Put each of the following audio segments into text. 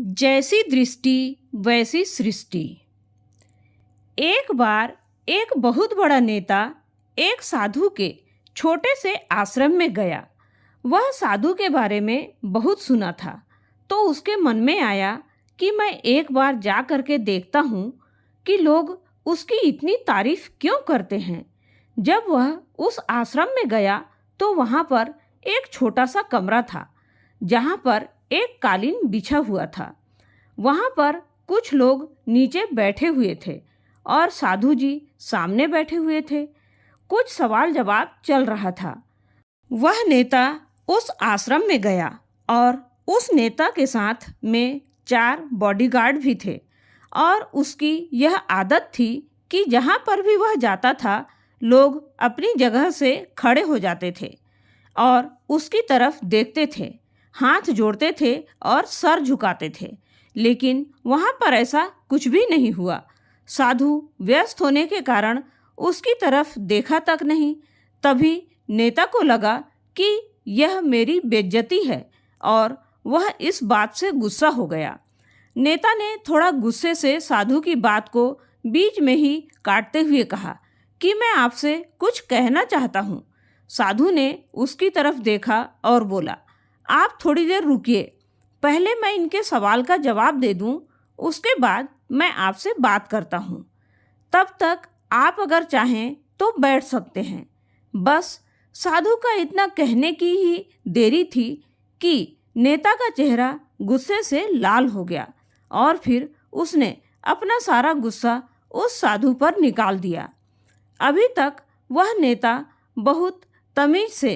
जैसी दृष्टि वैसी सृष्टि। एक बार एक बहुत बड़ा नेता एक साधु के छोटे से आश्रम में गया। वह साधु के बारे में बहुत सुना था, तो उसके मन में आया कि मैं एक बार जा करके देखता हूँ कि लोग उसकी इतनी तारीफ क्यों करते हैं। जब वह उस आश्रम में गया तो वहाँ पर एक छोटा सा कमरा था, जहाँ पर एक कालीन बिछा हुआ था। वहाँ पर कुछ लोग नीचे बैठे हुए थे और साधु जी सामने बैठे हुए थे। कुछ सवाल जवाब चल रहा था। वह नेता उस आश्रम में गया और उस नेता के साथ में 4 बॉडीगार्ड भी थे और उसकी यह आदत थी कि जहाँ पर भी वह जाता था लोग अपनी जगह से खड़े हो जाते थे और उसकी तरफ देखते थे, हाथ जोड़ते थे और सर झुकाते थे। लेकिन वहाँ पर ऐसा कुछ भी नहीं हुआ। साधु व्यस्त होने के कारण उसकी तरफ देखा तक नहीं। तभी नेता को लगा कि यह मेरी बेइज्जती है और वह इस बात से गुस्सा हो गया। नेता ने थोड़ा गुस्से से साधु की बात को बीच में ही काटते हुए कहा कि मैं आपसे कुछ कहना चाहता हूँ। साधु ने उसकी तरफ देखा और बोला, आप थोड़ी देर रुकिए, पहले मैं इनके सवाल का जवाब दे दूं, उसके बाद मैं आपसे बात करता हूँ। तब तक आप अगर चाहें तो बैठ सकते हैं। बस साधु का इतना कहने की ही देरी थी कि नेता का चेहरा गुस्से से लाल हो गया और फिर उसने अपना सारा गुस्सा उस साधु पर निकाल दिया। अभी तक वह नेता बहुत तमीज से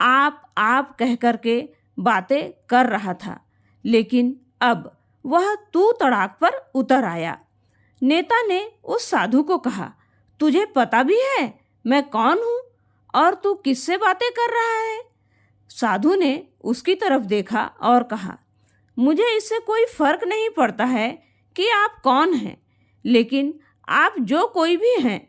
आप कह करके बातें कर रहा था, लेकिन अब वह तू तड़ाक पर उतर आया। नेता ने उस साधु को कहा, तुझे पता भी है मैं कौन हूँ और तू किससे बातें कर रहा है? साधु ने उसकी तरफ देखा और कहा, मुझे इससे कोई फर्क नहीं पड़ता है कि आप कौन हैं, लेकिन आप जो कोई भी हैं,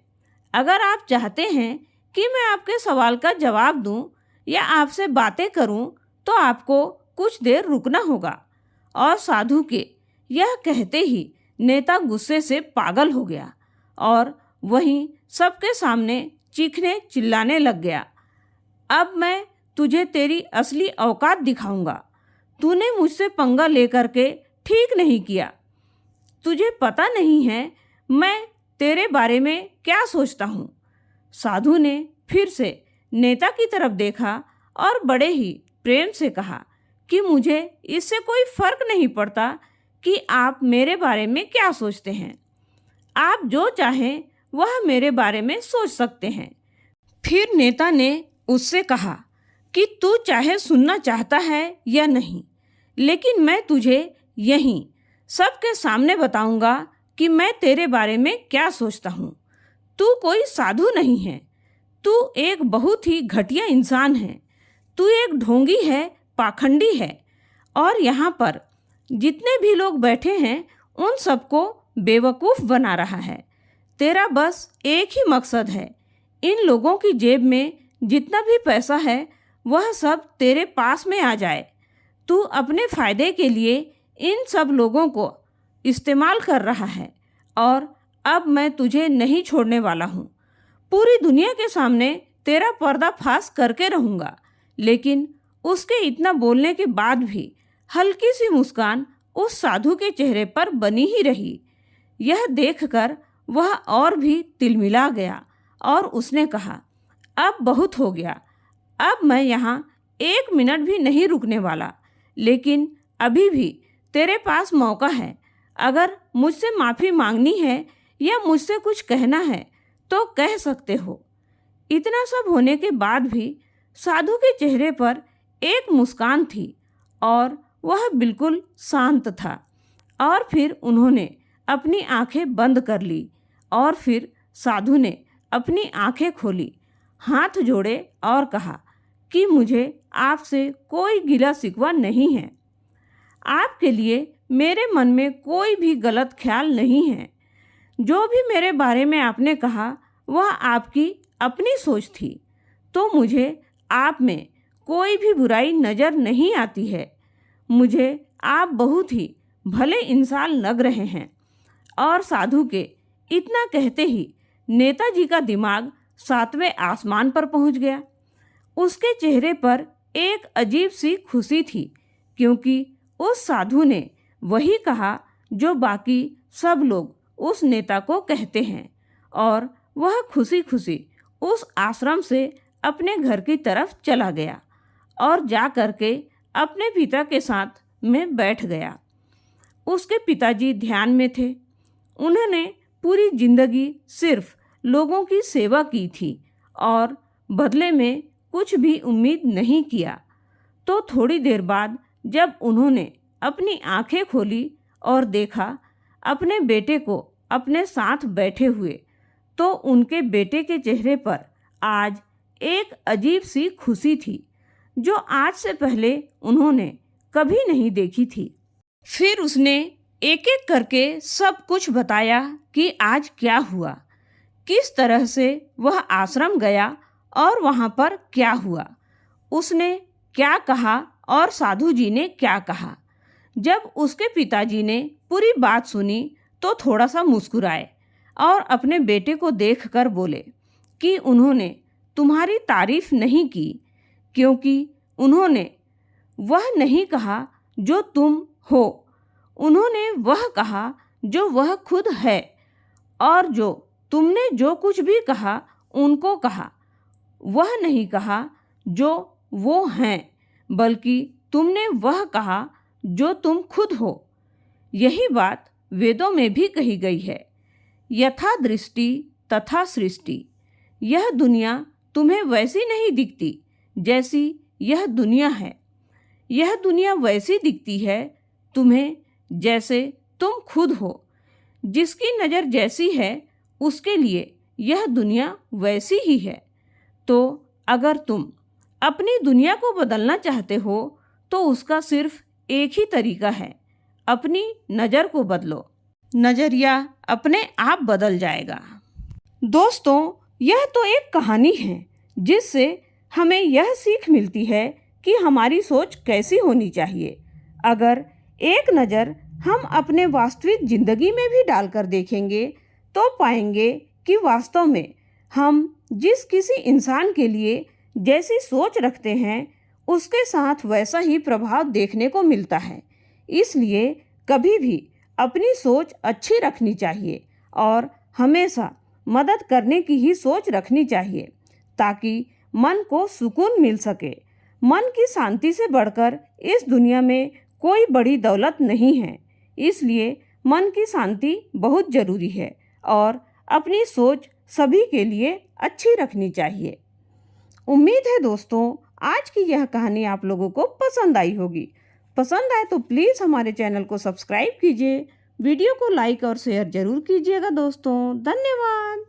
अगर आप चाहते हैं कि मैं आपके सवाल का जवाब दूं या आपसे बातें करूं तो आपको कुछ देर रुकना होगा। और साधु के यह कहते ही नेता गुस्से से पागल हो गया और वहीं सबके सामने चीखने चिल्लाने लग गया, अब मैं तुझे तेरी असली औकात दिखाऊंगा। तूने मुझसे पंगा लेकर के ठीक नहीं किया। तुझे पता नहीं है मैं तेरे बारे में क्या सोचता हूँ। साधु ने फिर से नेता की तरफ देखा और बड़े ही प्रेम से कहा कि मुझे इससे कोई फर्क नहीं पड़ता कि आप मेरे बारे में क्या सोचते हैं। आप जो चाहें वह मेरे बारे में सोच सकते हैं। फिर नेता ने उससे कहा कि तू चाहे सुनना चाहता है या नहीं, लेकिन मैं तुझे यहीं सबके सामने बताऊंगा कि मैं तेरे बारे में क्या सोचता हूँ। तू कोई साधु नहीं है, तू एक बहुत ही घटिया इंसान है। तू एक ढोंगी है, पाखंडी है और यहाँ पर जितने भी लोग बैठे हैं उन सबको बेवकूफ़ बना रहा है। तेरा बस एक ही मकसद है, इन लोगों की जेब में जितना भी पैसा है वह सब तेरे पास में आ जाए। तू अपने फ़ायदे के लिए इन सब लोगों को इस्तेमाल कर रहा है और अब मैं तुझे नहीं छोड़ने वाला हूँ। पूरी दुनिया के सामने तेरा पर्दाफाश करके रहूँगा। लेकिन उसके इतना बोलने के बाद भी हल्की सी मुस्कान उस साधु के चेहरे पर बनी ही रही। यह देखकर वह और भी तिलमिला गया और उसने कहा, अब बहुत हो गया, अब मैं यहाँ 1 मिनट भी नहीं रुकने वाला। लेकिन अभी भी तेरे पास मौका है। अगर मुझसे माफ़ी मांगनी है या मुझसे कुछ कहना है तो कह सकते हो। इतना सब होने के बाद भी साधु के चेहरे पर एक मुस्कान थी और वह बिल्कुल शांत था। और फिर उन्होंने अपनी आंखें बंद कर ली और फिर साधु ने अपनी आंखें खोली, हाथ जोड़े और कहा कि मुझे आपसे कोई गिला शिकवा नहीं है। आपके लिए मेरे मन में कोई भी गलत ख्याल नहीं है। जो भी मेरे बारे में आपने कहा वह आपकी अपनी सोच थी, तो मुझे आप में कोई भी बुराई नज़र नहीं आती है। मुझे आप बहुत ही भले इंसान लग रहे हैं। और साधु के इतना कहते ही नेताजी का दिमाग 7वें आसमान पर पहुंच गया। उसके चेहरे पर एक अजीब सी खुशी थी, क्योंकि उस साधु ने वही कहा जो बाकी सब लोग उस नेता को कहते हैं, और वह खुशी खुशी उस आश्रम से अपने घर की तरफ चला गया और जा कर के अपने पिता के साथ में बैठ गया। उसके पिताजी ध्यान में थे। उन्होंने पूरी जिंदगी सिर्फ लोगों की सेवा की थी और बदले में कुछ भी उम्मीद नहीं किया। तो थोड़ी देर बाद जब उन्होंने अपनी आंखें खोली और देखा अपने बेटे को अपने साथ बैठे हुए, तो उनके बेटे के चेहरे पर आज एक अजीब सी खुशी थी जो आज से पहले उन्होंने कभी नहीं देखी थी। फिर उसने एक एक करके सब कुछ बताया कि आज क्या हुआ, किस तरह से वह आश्रम गया और वहाँ पर क्या हुआ, उसने क्या कहा और साधु जी ने क्या कहा। जब उसके पिताजी ने पूरी बात सुनी तो थोड़ा सा मुस्कुराए और अपने बेटे को देखकर बोले कि उन्होंने तुम्हारी तारीफ नहीं की, क्योंकि उन्होंने वह नहीं कहा जो तुम हो, उन्होंने वह कहा जो वह खुद है, और जो तुमने जो कुछ भी कहा उनको कहा। वह नहीं कहा जो वो हैं, बल्कि तुमने वह कहा जो तुम खुद हो। यही बात वेदों में भी कही गई है, यथा दृष्टि तथा सृष्टि। यह दुनिया तुम्हें वैसी नहीं दिखती जैसी यह दुनिया है। यह दुनिया वैसी दिखती है तुम्हें जैसे तुम खुद हो। जिसकी नज़र जैसी है उसके लिए यह दुनिया वैसी ही है। तो अगर तुम अपनी दुनिया को बदलना चाहते हो तो उसका सिर्फ एक ही तरीका है, अपनी नज़र को बदलो। नज़रिया अपने आप बदल जाएगा। दोस्तों, यह तो एक कहानी है जिससे हमें यह सीख मिलती है कि हमारी सोच कैसी होनी चाहिए। अगर एक नज़र हम अपने वास्तविक ज़िंदगी में भी डालकर देखेंगे तो पाएंगे कि वास्तव में हम जिस किसी इंसान के लिए जैसी सोच रखते हैं उसके साथ वैसा ही प्रभाव देखने को मिलता है। इसलिए कभी भी अपनी सोच अच्छी रखनी चाहिए और हमेशा मदद करने की ही सोच रखनी चाहिए, ताकि मन को सुकून मिल सके। मन की शांति से बढ़कर इस दुनिया में कोई बड़ी दौलत नहीं है। इसलिए मन की शांति बहुत ज़रूरी है और अपनी सोच सभी के लिए अच्छी रखनी चाहिए। उम्मीद है दोस्तों आज की यह कहानी आप लोगों को पसंद आई होगी। पसंद आए तो प्लीज़ हमारे चैनल को सब्सक्राइब कीजिए, वीडियो को लाइक और शेयर ज़रूर कीजिएगा दोस्तों। धन्यवाद।